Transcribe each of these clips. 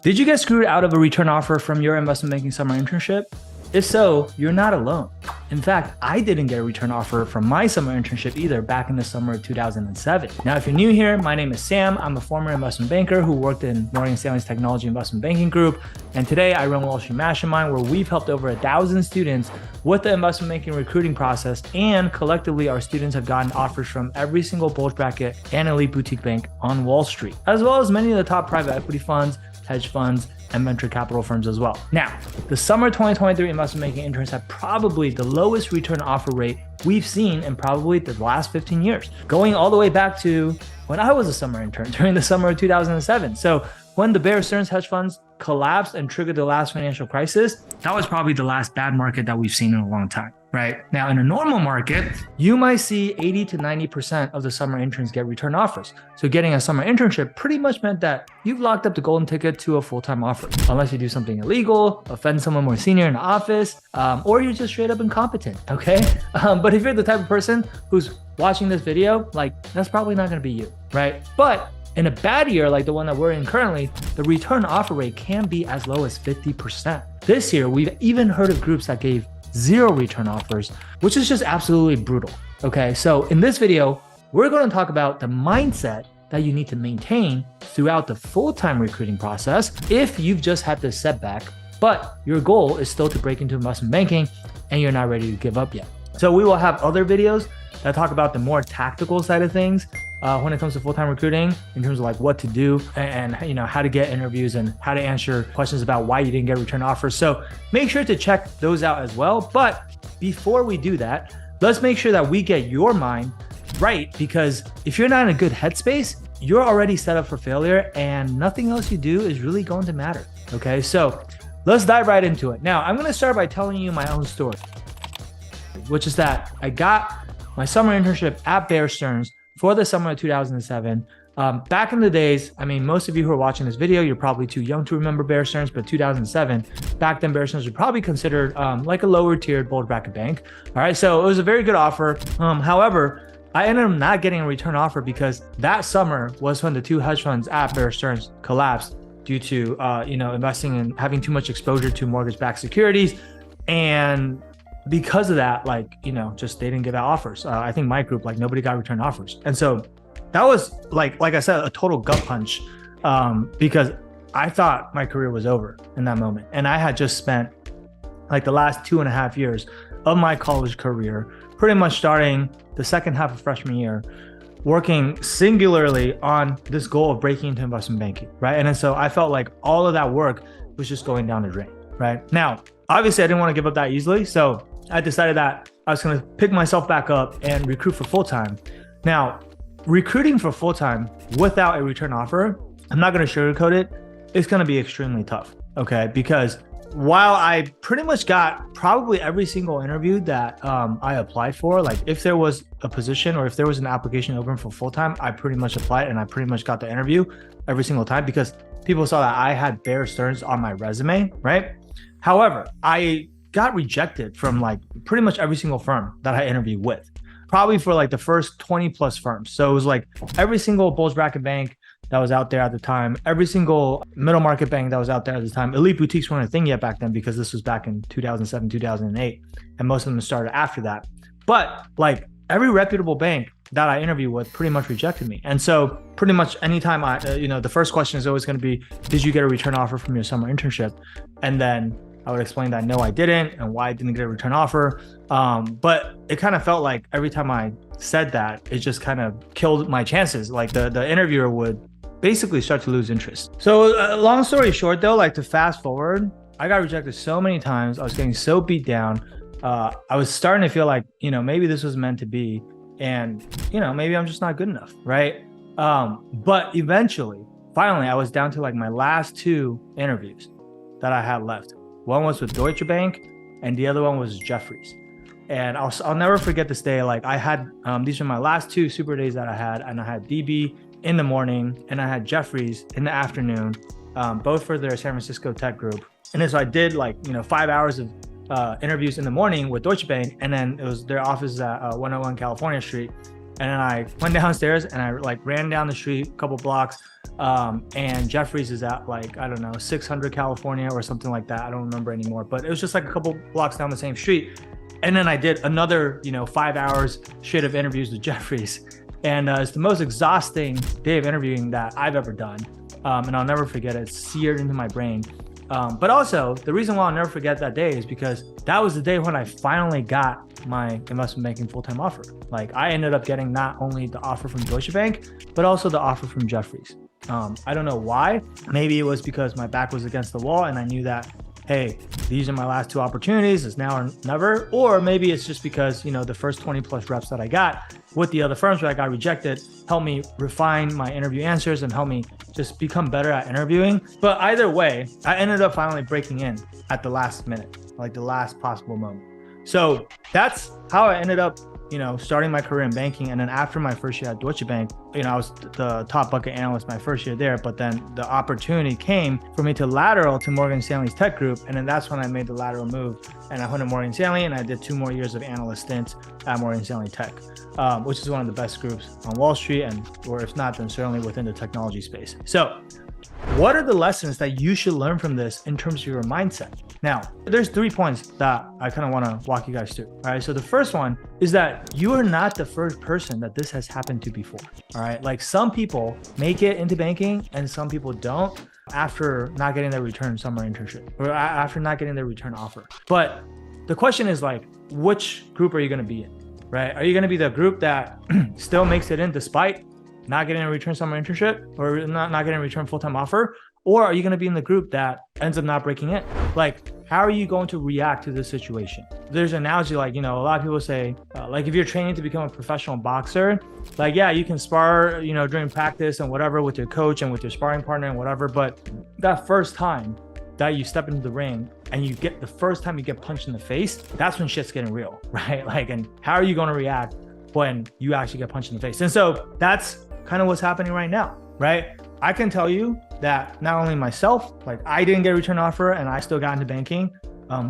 Did you get screwed out of a return offer from your investment banking summer internship? If so, you're not alone. In fact, I didn't get a return offer from my summer internship either back in the summer of 2007. Now, if you're new here, my name is Sam. I'm a former investment banker who worked in Morgan Stanley's technology investment banking group. And today I run Wall Street Mastermind, where we've helped over 1,000 students with the investment banking recruiting process. And collectively, our students have gotten offers from every single bulge bracket and elite boutique bank on Wall Street, as well as many of the top private equity funds, hedge funds, and venture capital firms as well. Now, the summer 2023 investment banking interns have probably the lowest return offer rate we've seen in probably the last 15 years, going all the way back to when I was a summer intern during the summer of 2007. So when the Bear Stearns hedge funds collapsed and triggered the last financial crisis, that was probably the last bad market that we've seen in a long time, right? Now, in a normal market, you might see 80 to 90% of the summer interns get return offers. So getting a summer internship pretty much meant that you've locked up the golden ticket to a full-time offer, unless you do something illegal, offend someone more senior in the office, or you're just straight up incompetent, okay? But if you're the type of person who's watching this video, like, that's probably not gonna be you, right? But in a bad year like the one that we're in currently, the return offer rate can be as low as 50%. This year, we've even heard of groups that gave 0 return offers, which is just absolutely brutal. Okay, so in this video, we're going to talk about the mindset that you need to maintain throughout the full-time recruiting process if you've just had this setback, but your goal is still to break into investment banking and you're not ready to give up yet. So we will have other videos that talk about the more tactical side of things when it comes to full-time recruiting, in terms of like what to do and how to get interviews and how to answer questions about why you didn't get return offers. So make sure to check those out as well. But before we do that, let's make sure that we get your mind right, because if you're not in a good headspace, you're already set up for failure and nothing else you do is really going to matter. Okay, so let's dive right into it. Now, I'm going to start by telling you my own story, which is that I got my summer internship at Bear Stearns for the summer of 2007. Back in the days, I mean, most of you who are watching this video, you're probably too young to remember Bear Stearns, but 2007, back then Bear Stearns was probably considered like a lower tiered bulge bracket bank. All right, so it was a very good offer. However, I ended up not getting a return offer because that summer was when the 2 hedge funds at Bear Stearns collapsed due to investing and having too much exposure to mortgage-backed securities. And because of that, just they didn't give out offers. I think my group, nobody got return offers. And so that was like I said, a total gut punch because I thought my career was over in that moment. And I had just spent the last 2.5 years of my college career, pretty much starting the second half of freshman year, working singularly on this goal of breaking into investment banking, right? And so I felt like all of that work was just going down the drain, right? Now, obviously I didn't want to give up that easily. So I decided that I was going to pick myself back up and recruit for full-time. Now, recruiting for full-time without a return offer, I'm not going to sugarcoat it, it's going to be extremely tough, okay? Because while I pretty much got probably every single interview that I applied for, if there was a position or if there was an application open for full-time, I pretty much applied and I pretty much got the interview every single time because people saw that I had Bear Stearns on my resume, right? However, I got rejected from pretty much every single firm that I interviewed with, probably for the first 20 plus firms. So it was every single bulge bracket bank that was out there at the time, every single middle market bank that was out there at the time. Elite boutiques weren't a thing yet back then because this was back in 2007, 2008, and most of them started after that. But every reputable bank that I interviewed with pretty much rejected me. And so pretty much anytime the first question is always going to be, did you get a return offer from your summer internship? And then I would explain that no, I didn't, and why I didn't get a return offer. But it kind of felt like every time I said that, it just kind of killed my chances. The interviewer would basically start to lose interest. So long story short though, to fast forward, I got rejected so many times. I was getting so beat down. I was starting to feel like, maybe this was meant to be. And, maybe I'm just not good enough, right? But eventually, finally, I was down to my last 2 interviews that I had left. One was with Deutsche Bank and the other one was Jefferies. And I'll never forget this day. I had, these are my last 2 super days that I had, and I had DB in the morning and I had Jefferies in the afternoon, both for their San Francisco tech group. And then so I did 5 hours of interviews in the morning with Deutsche Bank, and then it was their office at 101 California Street. And then I went downstairs and I like ran down the street a couple blocks. And Jeffries is at like, I don't know, 600 California or something like that. I don't remember anymore, but it was just like a couple blocks down the same street. And then I did another, 5 hours straight of interviews with Jeffries. And it's the most exhausting day of interviewing that I've ever done. And I'll never forget it. It's seared into my brain. But also the reason why I'll never forget that day is because that was the day when I finally got my investment banking full-time offer. Like I ended up getting not only the offer from Deutsche Bank, but also the offer from Jeffries. I don't know why. Maybe it was because my back was against the wall and I knew that, hey, these are my last two opportunities. It's now or never. Or maybe it's just because, the first 20 plus reps that I got with the other firms where I got rejected helped me refine my interview answers and help me just become better at interviewing. But either way, I ended up finally breaking in at the last minute, like the last possible moment. So that's how I ended up, starting my career in banking. And then after my first year at Deutsche Bank, I was the top bucket analyst my first year there, but then the opportunity came for me to lateral to Morgan Stanley's tech group. And then that's when I made the lateral move and I went to Morgan Stanley and I did 2 more years of analyst stints at Morgan Stanley Tech, which is one of the best groups on Wall Street or if not, then certainly within the technology space. So what are the lessons that you should learn from this in terms of your mindset? Now, there's 3 points that I kind of want to walk you guys through. All right. So the first one is that you are not the first person that this has happened to before. All right. Like some people make it into banking and some people don't after not getting their return summer internship or after not getting their return offer. But the question is like, which group are you going to be in? Right? Are you going to be the group that still makes it in despite not getting a return summer internship or not getting a return full-time offer? Or are you going to be in the group that ends up not breaking in? Like, how are you going to react to this situation? There's an analogy like, a lot of people say, like if you're training to become a professional boxer, like, yeah, you can spar, during practice and whatever with your coach and with your sparring partner and whatever. But that first time that you step into the ring and the first time you get punched in the face, that's when shit's getting real, right? Like, and how are you going to react when you actually get punched in the face? And so that's kind of what's happening right now, right? I can tell you that not only myself, like I didn't get a return offer and I still got into banking.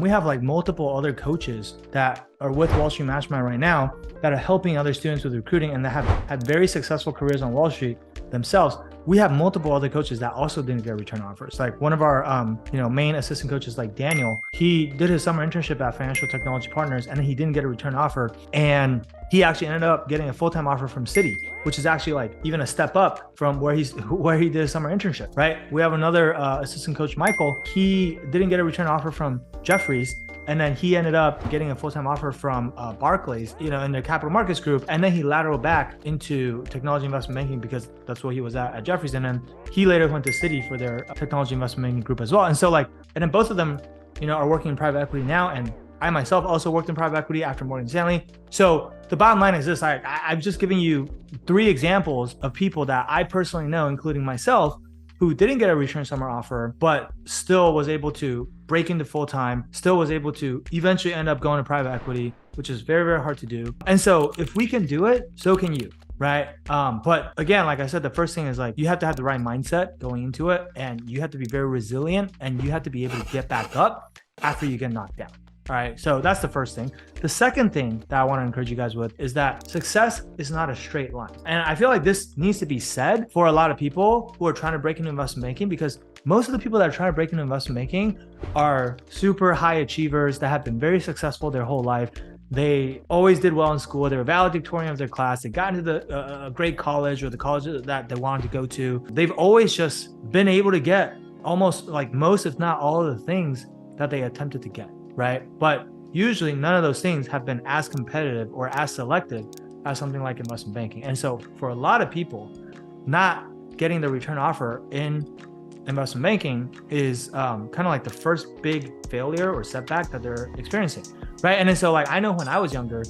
We have like multiple other coaches that are with Wall Street Mastermind right now that are helping other students with recruiting and that have had very successful careers on Wall Street themselves. We have multiple other coaches that also didn't get return offers. Like one of our, main assistant coaches, like Daniel, he did his summer internship at Financial Technology Partners and he didn't get a return offer. And he actually ended up getting a full-time offer from Citi, which is actually like even a step up from where he did his summer internship, right? We have another assistant coach, Michael. He didn't get a return offer from Jeffries. And then he ended up getting a full-time offer from Barclays, in the capital markets group. And then he lateraled back into technology investment banking because that's what he was at Jeffries. And then he later went to Citi for their technology investment banking group as well. And so and then both of them, are working in private equity now. And I myself also worked in private equity after Morgan Stanley. So the bottom line is this, I'm just giving you 3 examples of people that I personally know, including myself, who didn't get a return summer offer, but still was able to break into full-time, still was able to eventually end up going to private equity, which is very, very hard to do. And so if we can do it, so can you, right? But again, like I said, the first thing is like, you have to have the right mindset going into it and you have to be very resilient and you have to be able to get back up after you get knocked down. All right, so that's the first thing. The second thing that I want to encourage you guys with is that success is not a straight line. And I feel like this needs to be said for a lot of people who are trying to break into investment banking, because most of the people that are trying to break into investment banking are super high achievers that have been very successful their whole life. They always did well in school. They were valedictorian of their class. They got into a great college or the college that they wanted to go to. They've always just been able to get almost like most, if not all of the things that they attempted to get. Right? But usually none of those things have been as competitive or as selective as something like investment banking. And so for a lot of people, not getting the return offer in investment banking is kind of like the first big failure or setback that they're experiencing. Right? And then so like, I know when I was younger,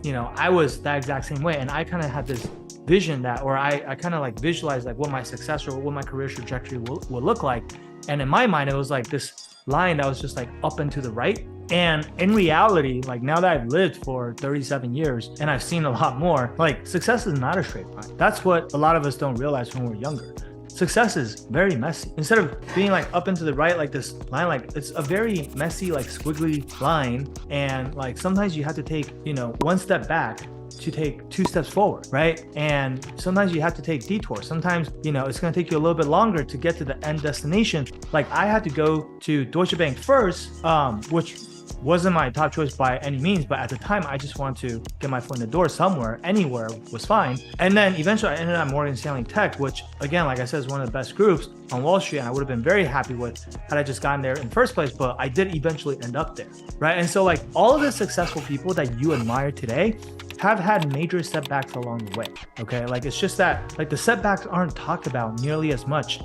I was that exact same way. And I kind of had this vision I kind of like visualized like what my success or what my career trajectory will look like. And in my mind, it was like this line that was just like up and to the right. And in reality, like now that I've lived for 37 years and I've seen a lot more, like success is not a straight line. That's what a lot of us don't realize when we're younger. Success is very messy. Instead of being like up and to the right, like this line, like it's a very messy, like squiggly line. And like sometimes you have to take, one step back to take 2 steps forward, right? And sometimes you have to take detours. Sometimes, it's going to take you a little bit longer to get to the end destination. Like I had to go to Deutsche Bank first, which wasn't my top choice by any means, but at the time I just wanted to get my foot in the door somewhere, anywhere was fine. And then eventually I ended up at Morgan Stanley Tech, which again, like I said, is one of the best groups on Wall Street, and I would have been very happy with had I just gotten there in the first place, but I did eventually end up there, right? And so like all of the successful people that you admire today have had major setbacks along the way, okay? Like it's just that like the setbacks aren't talked about nearly as much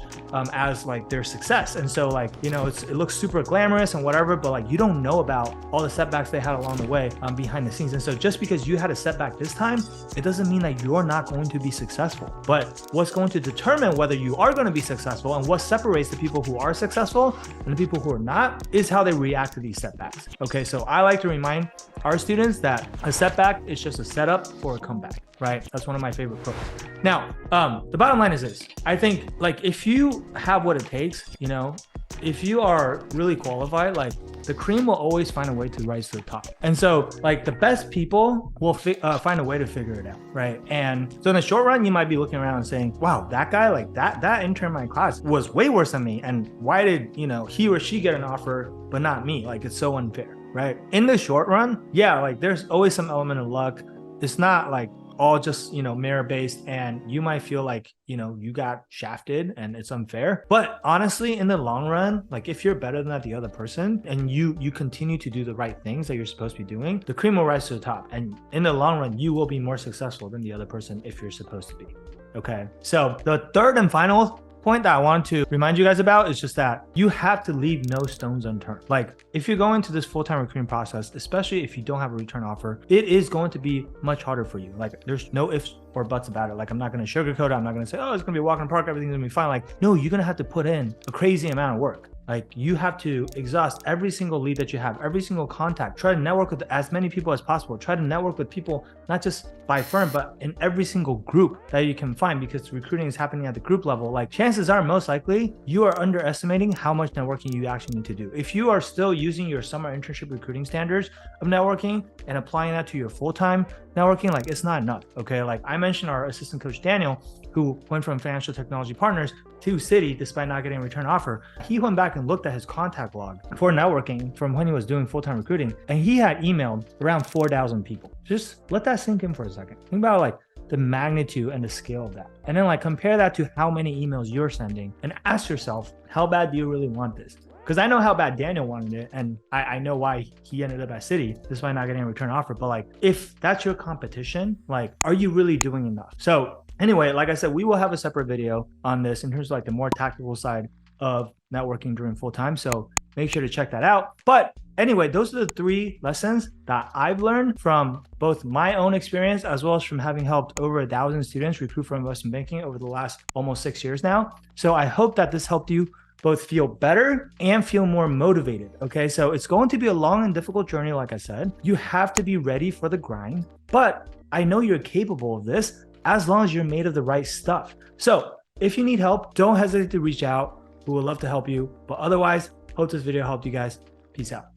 as like their success. And so like, it looks super glamorous and whatever, but like you don't know about all the setbacks they had along the way behind the scenes. And so just because you had a setback this time, it doesn't mean that you're not going to be successful. But what's going to determine whether you are going to be successful and what separates the people who are successful and the people who are not is how they react to these setbacks. Okay, so I like to remind our students that a setback is just a setup for a comeback, right? That's one of my favorite quotes. Now, the bottom line is this. I think like if you have what it takes, if you are really qualified, like the cream will always find a way to rise to the top. And so like the best people will find a way to figure it out, right? And so in the short run, you might be looking around and saying, wow, that guy, like that intern in my class was way worse than me. And why did, he or she get an offer, but not me? Like it's so unfair, right? In the short run, yeah, like there's always some element of luck. It's not like all just, merit based, and you might feel like, you got shafted and it's unfair. But honestly, in the long run, like if you're better than the other person and you continue to do the right things that you're supposed to be doing, the cream will rise to the top. And in the long run, you will be more successful than the other person if you're supposed to be. Okay. So the third and final point that I want to remind you guys about is just that you have to leave no stones unturned. Like if you go into this full-time recruiting process, especially if you don't have a return offer, it is going to be much harder for you. Like there's no ifs or buts about it. Like I'm not going to sugarcoat it. I'm not going to say, oh, it's going to be a walk in the park, everything's going to be fine. Like, no, you're going to have to put in a crazy amount of work. Like you have to exhaust every single lead that you have, every single contact, try to network with as many people as possible, try to network with people, not just by firm, but in every single group that you can find, because recruiting is happening at the group level. Like chances are most likely you are underestimating how much networking you actually need to do. If you are still using your summer internship recruiting standards of networking and applying that to your full-time networking, like it's not enough. Okay. Like I mentioned our assistant coach, Daniel, who went from Financial Technology Partners to Citi despite not getting a return offer. He went back and looked at his contact log for networking from when he was doing full-time recruiting, and he had emailed around 4,000 people. Just let that sink in for a second. Think about like the magnitude and the scale of that. And then like compare that to how many emails you're sending and ask yourself, how bad do you really want this? Because I know how bad Daniel wanted it, and I know why he ended up at Citi despite not getting a return offer. But like, if that's your competition, like, are you really doing enough? So anyway, like I said, we will have a separate video on this in terms of like the more tactical side of networking during full time. So make sure to check that out. But anyway, those are the 3 lessons that I've learned from both my own experience as well as from having helped over 1,000 students recruit for investment banking over the last almost 6 years now. So I hope that this helped you both feel better and feel more motivated. Okay, so it's going to be a long and difficult journey. Like I said, you have to be ready for the grind, but I know you're capable of this as long as you're made of the right stuff. So if you need help, don't hesitate to reach out. We would love to help you. But otherwise, hope this video helped you guys. Peace out.